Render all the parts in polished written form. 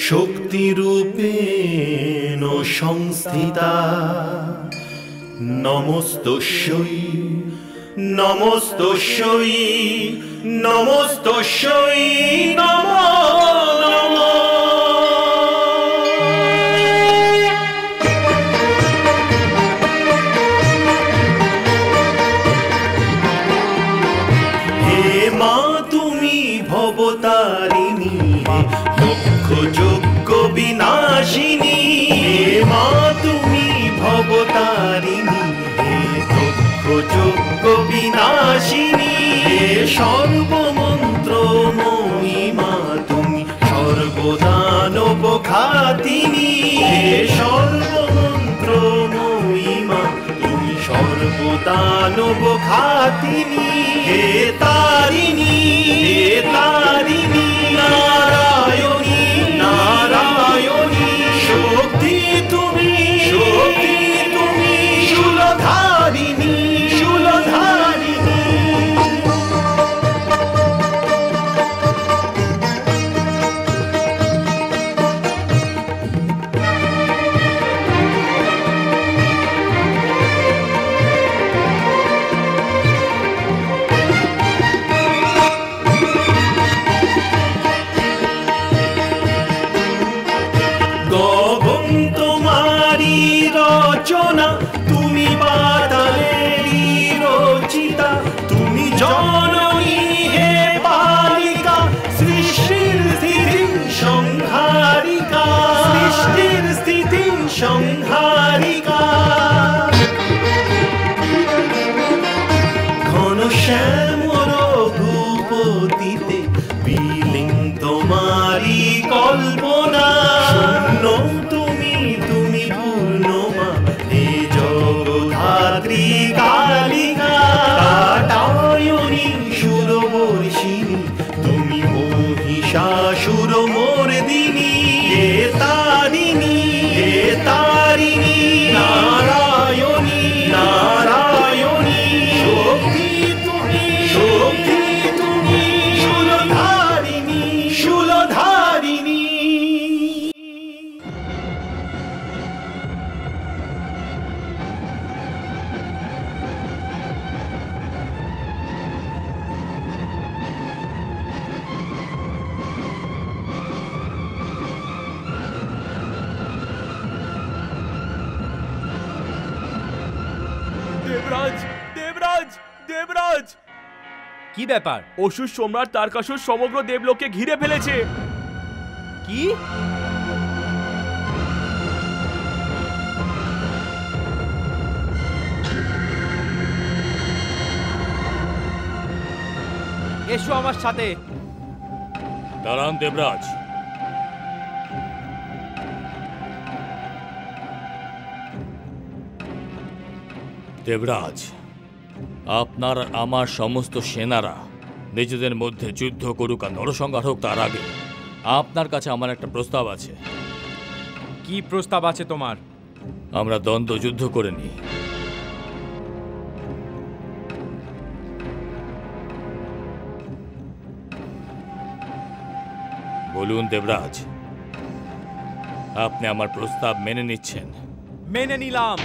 শক্তিরূপেণ সংস্থিতা নমস্তস্যৈ নমস্তস্যৈ নমস্তস্যৈ নমো নমঃ। ভবতারিণী লক্ষ যজ্ঞ বিনাশিনী, হে মা তুমি ভবতারিণী, হে লক্ষ যজ্ঞ বিনাশিনী, হে সর্বমন্ত্রময়ী মা তুমি সর্বদানব ঘাতিনী, হে সর্বমন্ত্রময়ী মা তুমি সর্বদানব ঘাতিনী, হে তারিণী হে তারিণী নারায়ণী নারায়ণী শক্তি তুমি শূলধারিণী শূলধারিণী। তুমি বাতালেরই রচিতা, তুমি জননী হে পালিকা, সৃষ্টির স্থিতি সংহারিকা, সৃষ্টির স্থিতি সংহারিকা। ঘন শ্যামল রঘুপতিতে বিলীন তোমারি কল্পনা, শূন্য তুমি পূর্ণ মা হে জগদ্ধাত্রী কালিকা, কাটায়নী সুরবর্ষিণী তুমি মহিষাসুর মর্দিনী, হে তারিণী নারায়ণী নারায়ণী শক্তি তুমি শূলধারিণী শূলধারিণী। দেবরাজ দেবরাজ দেবরাজ, কি ব্যাপার? অসুর সম্রাট তারকাসুর সমগ্র দেবলোককে ঘিরে ফেলেছে। কি? এসো আমার সাথে। দাঁড়ান দেবরাজ, দেবরাজ আপনার আমার সমস্ত সেনারা নিজেদের মধ্যে যুদ্ধ করুক আর নরসংহার হোক, তার আগে আপনার কাছে আমার একটা প্রস্তাব আছে। কি প্রস্তাব আছে তোমার? আমরা দ্বন্দ্ব যুদ্ধ করে নিই। বলুন দেবরাজ, আপনি আমার প্রস্তাব মেনে নিচ্ছেন? মেনে নিলাম।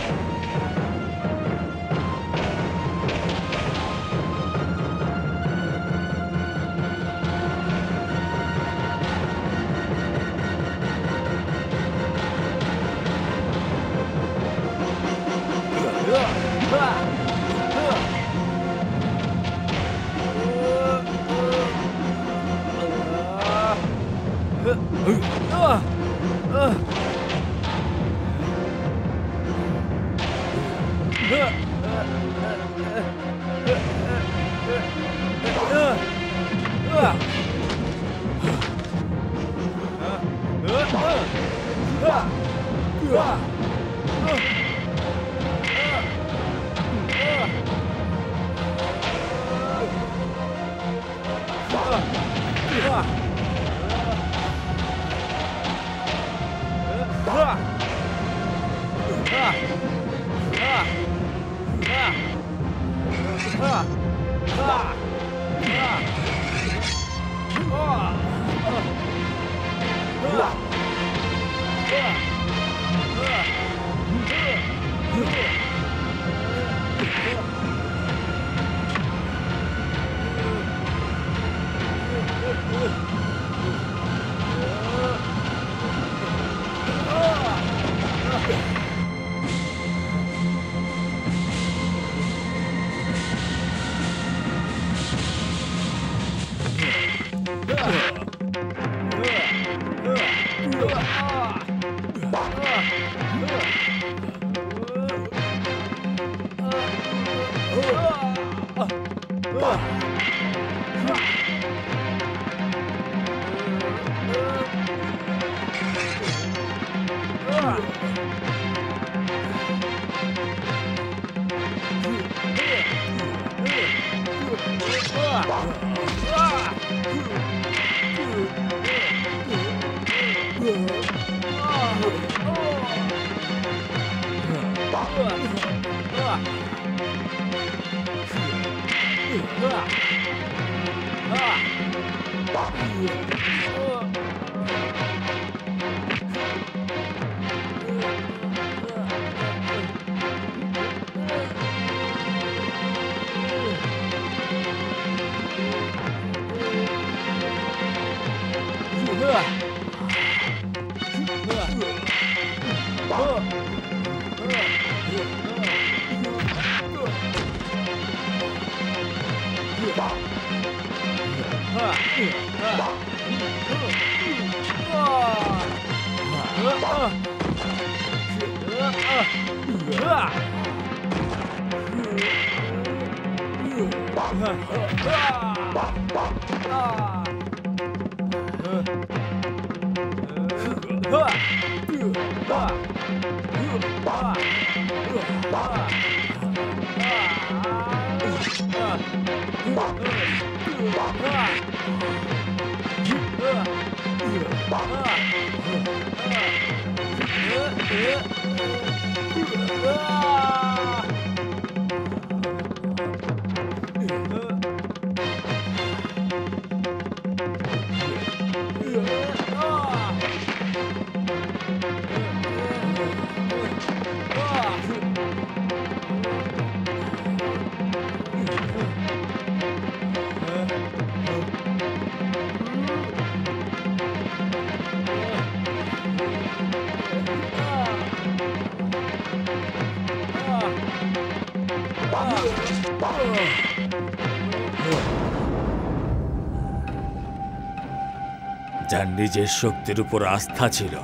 যার নিজের শক্তির উপর আস্থা ছিল,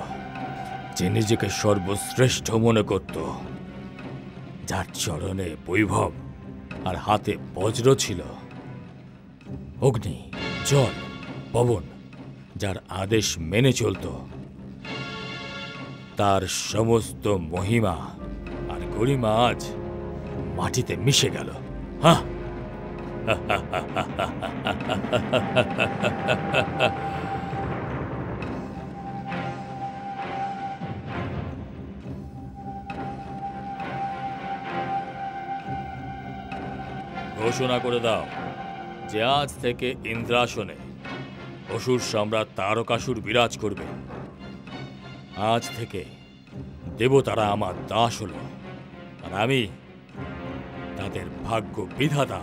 যে নিজেকে সর্বশ্রেষ্ঠ মনে করত, যার চরণে বৈভব আর হাতে বজ্র ছিল, অগ্নি, জল, পবন, যার আদেশ মেনে চলত, তার সমস্ত মহিমা আর গরিমা আজ মাটিতে মিশে গেল। হ্যাঁ, ঘোষণা করে দাও যে আজ থেকে ইন্দ্রাসনে অসুর সম্রাট তারকাসুর বিরাজ করবে। আজ থেকে দেবতারা আমার দাস হলো, আর আমি তাদের ভাগ্য বিধাতা।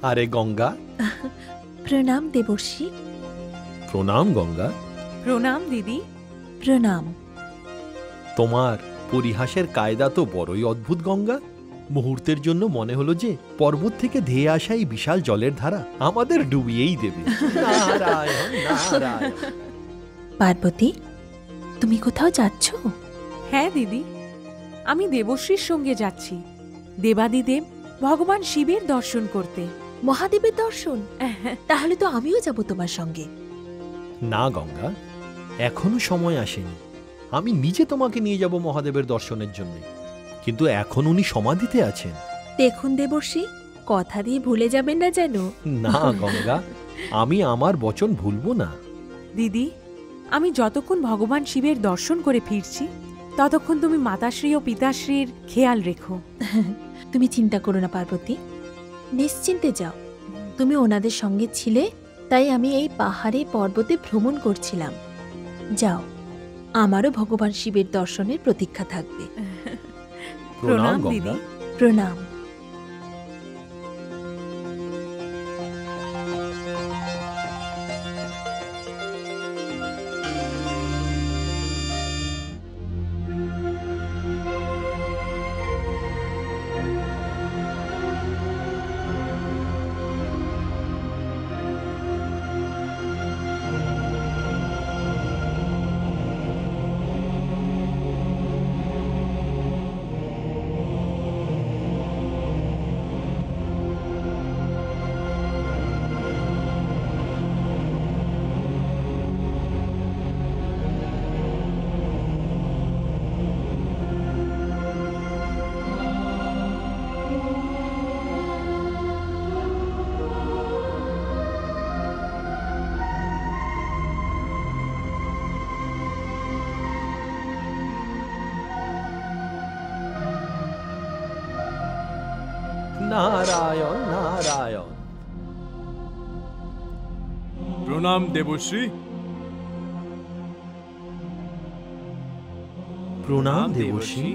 আরে গঙ্গা। প্রণাম দেবর্ষি। প্রণাম গঙ্গা। প্রণাম দিদি। প্রণাম। তোমার পরিহাসের কায়দা তো বড়ই অদ্ভুত গঙ্গা। মুহূর্তের জন্য মনে হলো যে পর্বত থেকে ধেয়ে আসা এই বিশাল জলের ধারা আমাদের ডুবিয়েই দেবে। নারায়ণ নারায়ণ। পার্বতী, তুমি কোথাও যাচ্ছ? হ্যাঁ দিদি, আমি দেবশ্রীর সঙ্গে যাচ্ছি দেবাদিদেব ভগবান শিবের দর্শন করতে। মহাদেবের দর্শন? তাহলে তো আমিও যাব তোমার সঙ্গে। না গঙ্গা, এখনো সময় আসেনি। আমি নিজে তোমাকে নিয়ে যাব মহাদেবের দর্শনের জন্য, কিন্তু এখন উনি সমাধিতে আছেন। দেখুন দেবর্ষি, কথা দিয়ে ভুলে যাবেন না যেন। না গঙ্গা, আমি আমার বচন ভুলবো না। দিদি, আমি যতক্ষণ ভগবান শিবের দর্শন করে ফিরছি ততক্ষণ তুমি মাতাশ্রী ও পিতাশ্রীর খেয়াল রেখো। তুমি চিন্তা করো না পার্বতী, নিশ্চিন্তে যাও। তুমি ওনাদের সঙ্গে ছিলে, তাই আমি এই পাহাড়ে পর্বতে ভ্রমণ করছিলাম। যাও, আমারও ভগবান শিবের দর্শনের প্রতীক্ষা থাকবে। প্রণাম দিদি। গঙ্গা। প্রণাম। নারায়ণ নারায়ণ। প্রণাম দেবশ্রী। প্রণাম দেবর্ষি।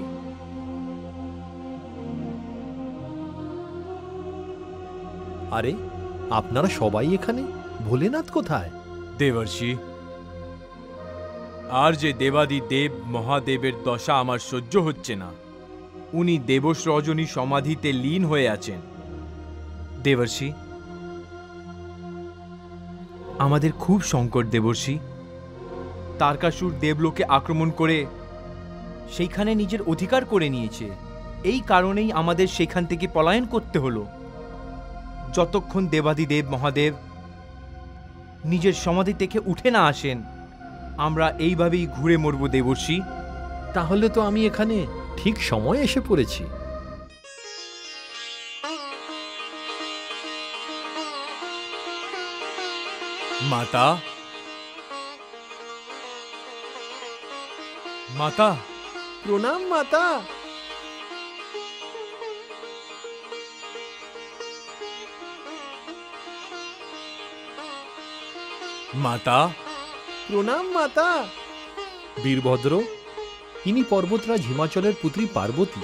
আরে, আপনারা সবাই এখানে? ভোলেনাথ কোথায়? দেবর্ষি, আর যে দেবাদি দেব মহাদেবের দশা আমার সহ্য হচ্ছে না। উনি দেবশ রজনী সমাধিতে লীন হয়ে আছেন। দেবর্ষি, আমাদের খুব সংকট দেবর্ষি। তারকাসুর দেবলোকে আক্রমণ করে সেইখানে নিজের অধিকার করে নিয়েছে। এই কারণেই আমাদের সেখান থেকে পলায়ন করতে হলো। যতক্ষণ দেবাদিদেব মহাদেব নিজের সমাধি থেকে উঠে না আসেন, আমরা এইভাবেই ঘুরে মরব দেবর্ষি। তাহলে তো আমি এখানে ঠিক সময় এসে পড়েছি। মাতা, মাতা, প্রণাম মাতা। মাতা, প্রণাম মাতা। বীরভদ্র, ইনি পর্বতরাজ হিমাচলের পুত্রী পার্বতী।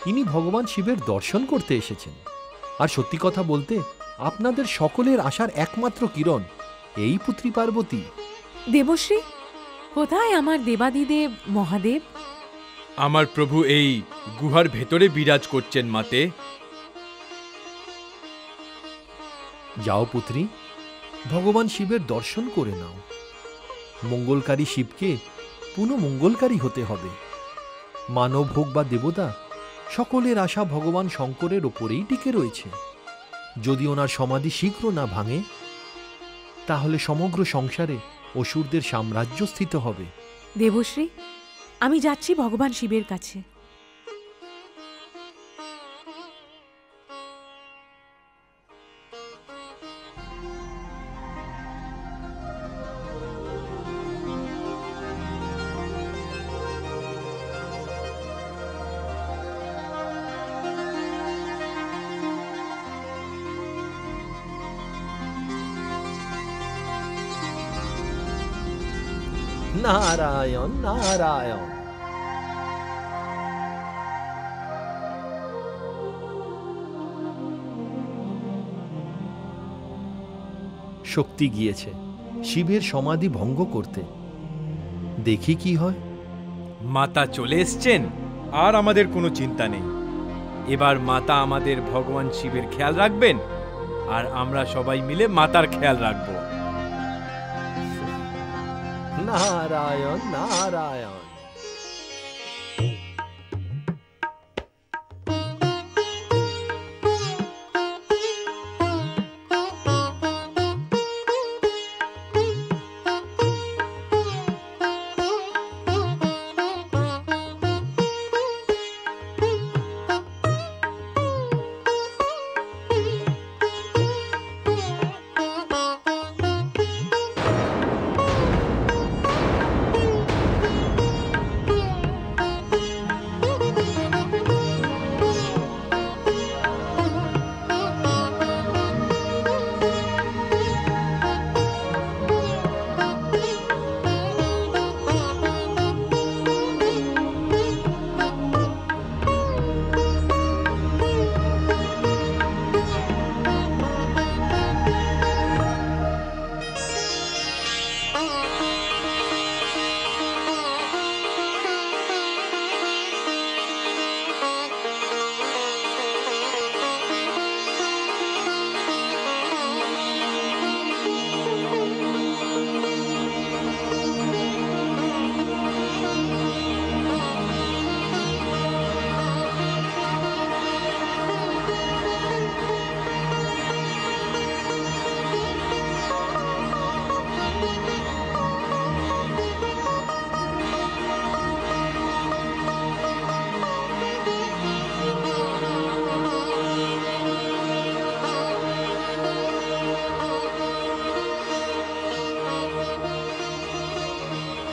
ইনি ভগবান শিবের দর্শন করতে এসেছেন। আর সত্যি কথা বলতে, আপনাদের সকলের আশার একমাত্র কিরণ এই পুত্রী পার্বতী। দেবশ্রী, কোথায় আমার দেবাদিদেব মহাদেব? আমার প্রভু এই গুহার ভেতরে বিরাজ করছেন মাতে। যাও পুত্রী, ভগবান শিবের দর্শন করে নাও। মঙ্গলকারী শিবকে পুনঃ মঙ্গলকারী হতে হবে। মানব হোক বা দেবতা, সকলের আশা ভগবান শঙ্করের ওপরেই টিকে রয়েছে। যদি ওনার সমাধি শীঘ্র না ভাঙে, তাহলে সমগ্র সংসারে অসুরদের সাম্রাজ্য স্থিত হবে। দেবশ্রী, আমি যাচ্ছি ভগবান শিবের কাছে। নারায়ণ নারায়ণ। শক্তি গিয়েছে শিবের সমাধি ভঙ্গ করতে। দেখি কি হয়। মাতা চলে এসছেন, আর আমাদের কোনো চিন্তা নেই। এবার মাতা আমাদের ভগবান শিবের খেয়াল রাখবেন, আর আমরা সবাই মিলে মাতার খেয়াল রাখব। নারায়ণ নারায়ণ।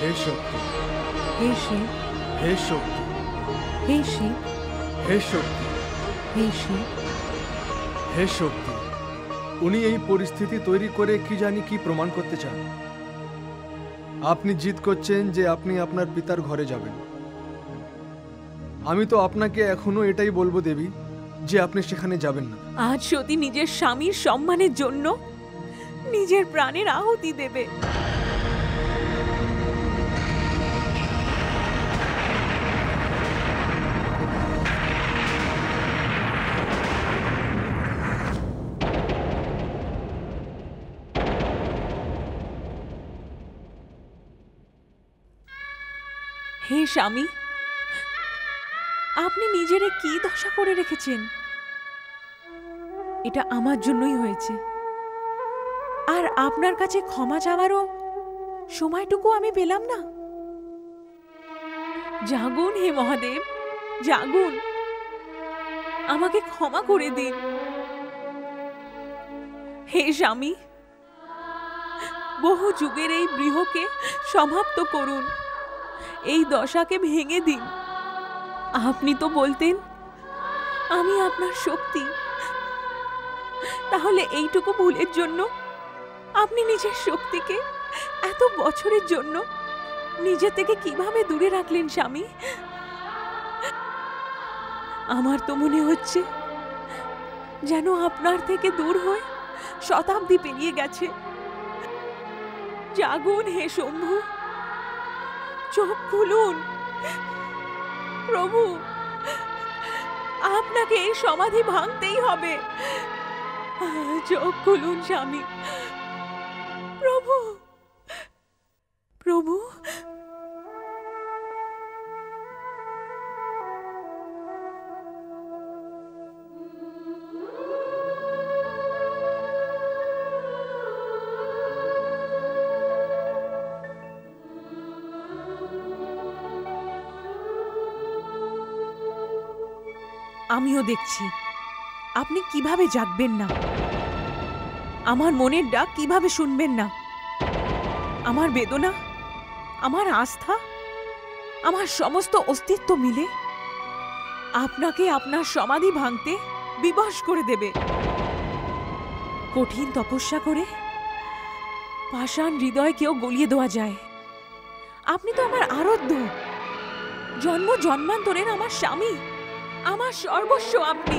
হে শক্তি, হে শিব, হে শক্তি, হে শিব, হে শক্তি, হে শিব। হে শক্তি। উনি এই পরিস্থিতি তৈরি করে কি জানি কি প্রমাণ করতে চান। আপনি জিদ করছেন যে আপনি আপনার পিতার ঘরে যাবেন। আমি তো আপনাকে এখনো এটাই বলবো দেবী, যে আপনি সেখানে যাবেন না। আজ সতী নিজের স্বামীর সম্মানের জন্য নিজের প্রাণের আহুতি দেবে। হে স্বামী, আপনি নিজেরে কি দশা করে রেখেছেন? এটা আমার জন্যই হয়েছে, আর আপনার কাছে ক্ষমা চাওয়ারও সময়টুকু আমি পেলাম না। জাগুন হে মহাদেব, জাগুন, আমাকে ক্ষমা করে দিন। হে স্বামী, বহু যুগের এই বৃহকে সমাপ্ত করুন, এই দশাকে ভেঙে দিন। আপনি তো বলতেন আমি আপনার শক্তি, তাহলে এইটুকু ভুলের জন্য আপনি নিজের শক্তিকে এত বছরের জন্য নিজে থেকে কিভাবে দূরে রাখলেন স্বামী? আমার তো মনে হচ্ছে যেন আপনার থেকে দূর হয়ে শতাব্দী পেরিয়ে গেছে। জাগুন হে শম্ভু, চোখ খুলুন। প্রভু, আপনাকে এই সমাধি ভাঙতেই হবে। চোখ খুলুন স্বামী। প্রভু, প্রভু। আমিও দেখছি আপনি কিভাবে জাগবেন না, আমার মনের ডাক কিভাবে শুনবেন না। আমার বেদনা, আমার আস্থা, আমার সমস্ত অস্তিত্ব মিলে আপনাকে আপনার সমাধি ভাঙতে বিবশ করে দেবে। কঠিন তপস্যা করে পাষাণ হৃদয়কেও গলিয়ে দেওয়া যায়। আপনি তো আমার আরাধ্য, জন্ম জন্মান্তরের আমার স্বামী, আমার সর্বস্ব আপনি।